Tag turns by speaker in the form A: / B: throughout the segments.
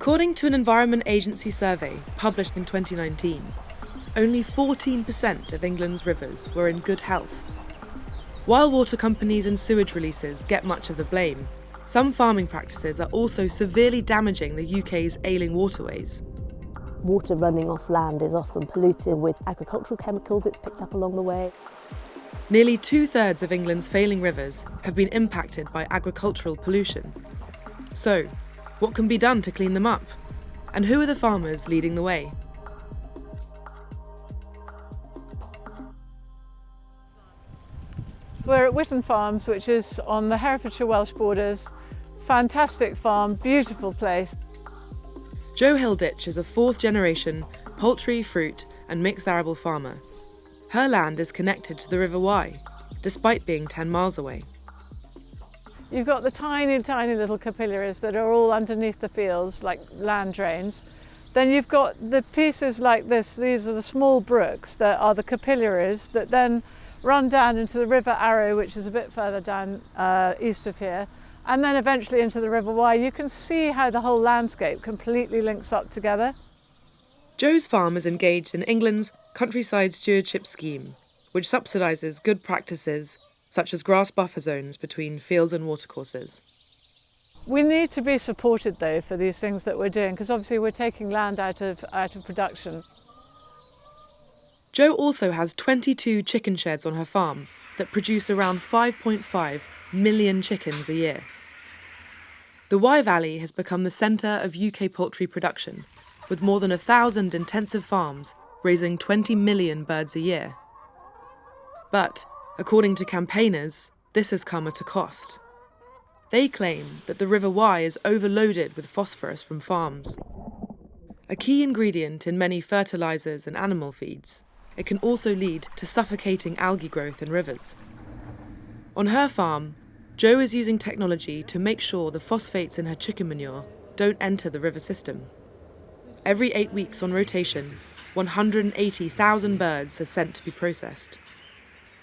A: According to an Environment Agency survey published in 2019, only 14% of England's rivers were in good health. While water companies and sewage releases get much of the blame, some farming practices are also severely damaging the UK's ailing waterways.
B: Water running off land is often polluted with agricultural chemicals it's picked up along the way.
A: Nearly 2/3 of England's failing rivers have been impacted by agricultural pollution. So, what can be done to clean them up? And who are the farmers leading the way?
C: We're at Whitten Farms, which is on the Herefordshire-Welsh borders. Fantastic farm, beautiful place.
A: Jo Hilditch is a fourth-generation poultry, fruit and mixed arable farmer. Her land is connected to the River Wye, despite being 10 miles away.
C: You've got the tiny, tiny little capillaries that are all underneath the fields, like land drains. Then you've got the pieces like this. These are the small brooks that are the capillaries that then run down into the River Arrow, which is a bit further down east of here, and then eventually into the River Wye. You can see how the whole landscape completely links up together.
A: Jo's farm is engaged in England's Countryside Stewardship Scheme, which subsidises good practices such as grass buffer zones between fields and watercourses.
C: We need to be supported though for these things that we're doing, because obviously we're taking land out of production.
A: Jo also has 22 chicken sheds on her farm that produce around 5.5 million chickens a year. The Wye Valley has become the centre of UK poultry production, with more than 1,000 intensive farms raising 20 million birds a year. But, according to campaigners, this has come at a cost. They claim that the River Wye is overloaded with phosphorus from farms. A key ingredient in many fertilisers and animal feeds, it can also lead to suffocating algae growth in rivers. On her farm, Jo is using technology to make sure the phosphates in her chicken manure don't enter the river system. Every 8 weeks on rotation, 180,000 birds are sent to be processed.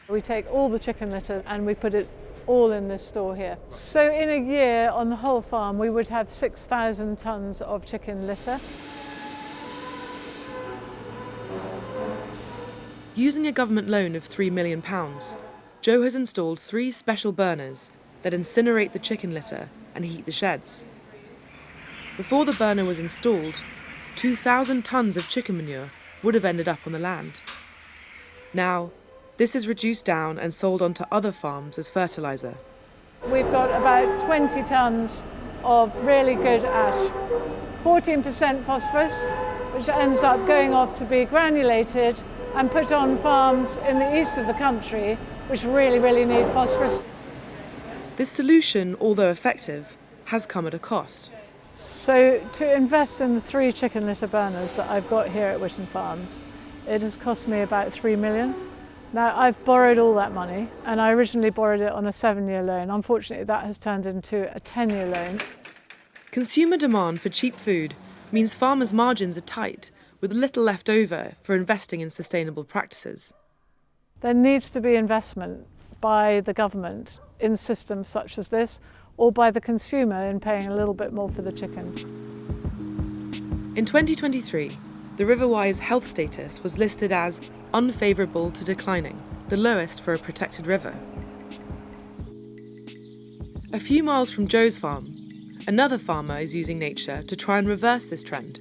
C: We take all the chicken litter and we put it all in this store here. So in a year on the whole farm we would have 6,000 tonnes of chicken litter.
A: Using a government loan of £3 million, Jo has installed 3 special burners that incinerate the chicken litter and heat the sheds. Before the burner was installed, 2,000 tonnes of chicken manure would have ended up on the land. Now, this is reduced down and sold onto other farms as fertiliser.
C: We've got about 20 tonnes of really good ash, 14% phosphorus, which ends up going off to be granulated and put on farms in the east of the country, which really, really need phosphorus.
A: This solution, although effective, has come at a cost.
C: So to invest in the 3 chicken litter burners that I've got here at Whitten Farms, it has cost me about 3 million. Now I've borrowed all that money, and I originally borrowed it on a 7-year loan. Unfortunately, that has turned into a 10-year loan.
A: Consumer demand for cheap food means farmers' margins are tight, with little left over for investing in sustainable practices.
C: There needs to be investment by the government in systems such as this, or by the consumer in paying a little bit more for the chicken.
A: In 2023, the River Wye's health status was listed as unfavourable to declining, the lowest for a protected river. A few miles from Jo's farm, another farmer is using nature to try and reverse this trend.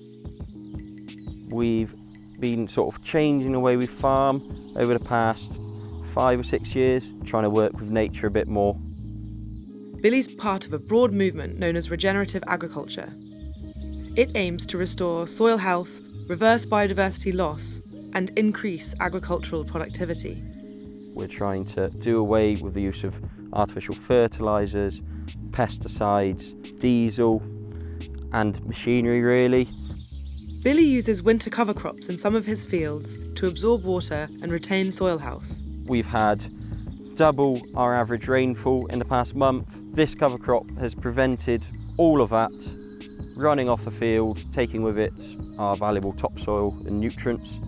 D: We've been sort of changing the way we farm over the past 5 or 6 years, trying to work with nature a bit more.
A: Billy's part of a broad movement known as Regenerative Agriculture. It aims to restore soil health, reverse biodiversity loss, and increase agricultural productivity.
D: We're trying to do away with the use of artificial fertilisers, pesticides, diesel, and machinery really.
A: Billy uses winter cover crops in some of his fields to absorb water and retain soil health.
D: We've had double our average rainfall in the past month. This cover crop has prevented all of that running off the field, taking with it our valuable topsoil and nutrients.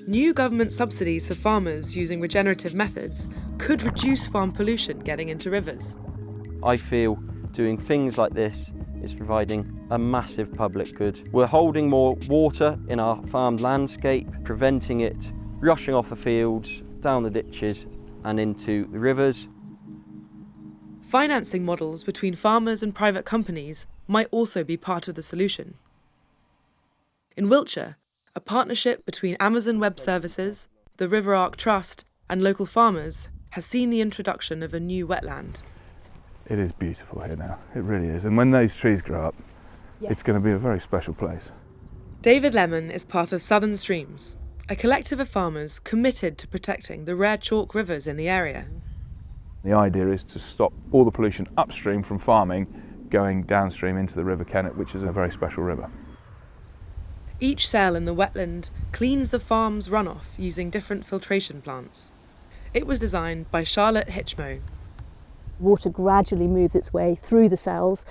A: New government subsidies for farmers using regenerative methods could reduce farm pollution getting into rivers.
D: I feel doing things like this it's providing a massive public good. We're holding more water in our farmed landscape, preventing it rushing off the fields, down the ditches and into the rivers.
A: Financing models between farmers and private companies might also be part of the solution. In Wiltshire, a partnership between Amazon Web Services, the River Arc Trust and local farmers has seen the introduction of a new wetland.
E: It is beautiful here now, it really is. And when those trees grow up, it's going to be a very special place.
A: David Lemon is part of Southern Streams, a collective of farmers committed to protecting the rare chalk rivers in the area.
E: The idea is to stop all the pollution upstream from farming going downstream into the River Kennet, which is a very special river.
A: Each cell in the wetland cleans the farm's runoff using different filtration plants. It was designed by Charlotte Hitchmo.
B: Water gradually moves its way through the cells,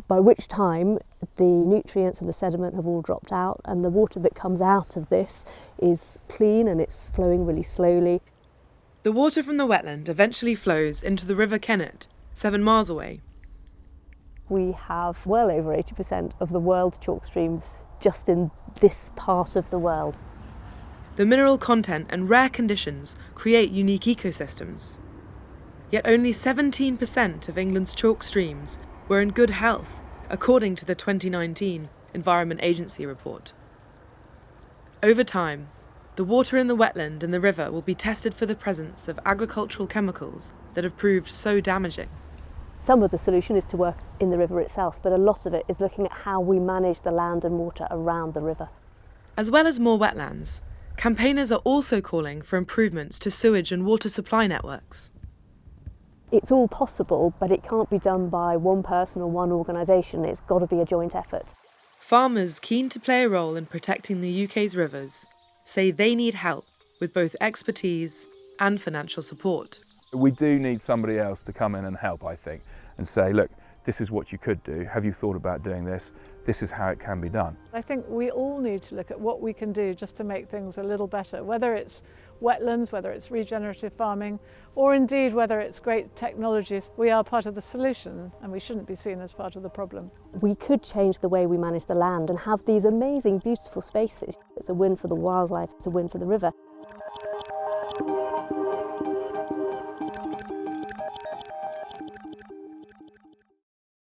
B: by which time the nutrients and the sediment have all dropped out, and the water that comes out of this is clean and it's flowing really slowly.
A: The water from the wetland eventually flows into the River Kennet, 7 miles away.
B: We have well over 80% of the world's chalk streams just in this part of the world.
A: The mineral content and rare conditions create unique ecosystems. Yet only 17% of England's chalk streams were in good health, according to the 2019 Environment Agency report. Over time, the water in the wetland and the river will be tested for the presence of agricultural chemicals that have proved so damaging.
B: Some of the solution is to work in the river itself, but a lot of it is looking at how we manage the land and water around the river.
A: As well as more wetlands, campaigners are also calling for improvements to sewage and water supply networks.
B: It's all possible, but it can't be done by one person or one organisation. It's got to be a joint effort.
A: Farmers keen to play a role in protecting the UK's rivers say they need help with both expertise and financial support.
E: We do need somebody else to come in and help, I think, and say, look, this is what you could do. Have you thought about doing this? This is how it can be done.
C: I think we all need to look at what we can do just to make things a little better, whether it's wetlands, whether it's regenerative farming, or indeed whether it's great technologies. We are part of the solution and we shouldn't be seen as part of the problem.
B: We could change the way we manage the land and have these amazing, beautiful spaces. It's a win for the wildlife, it's a win for the river,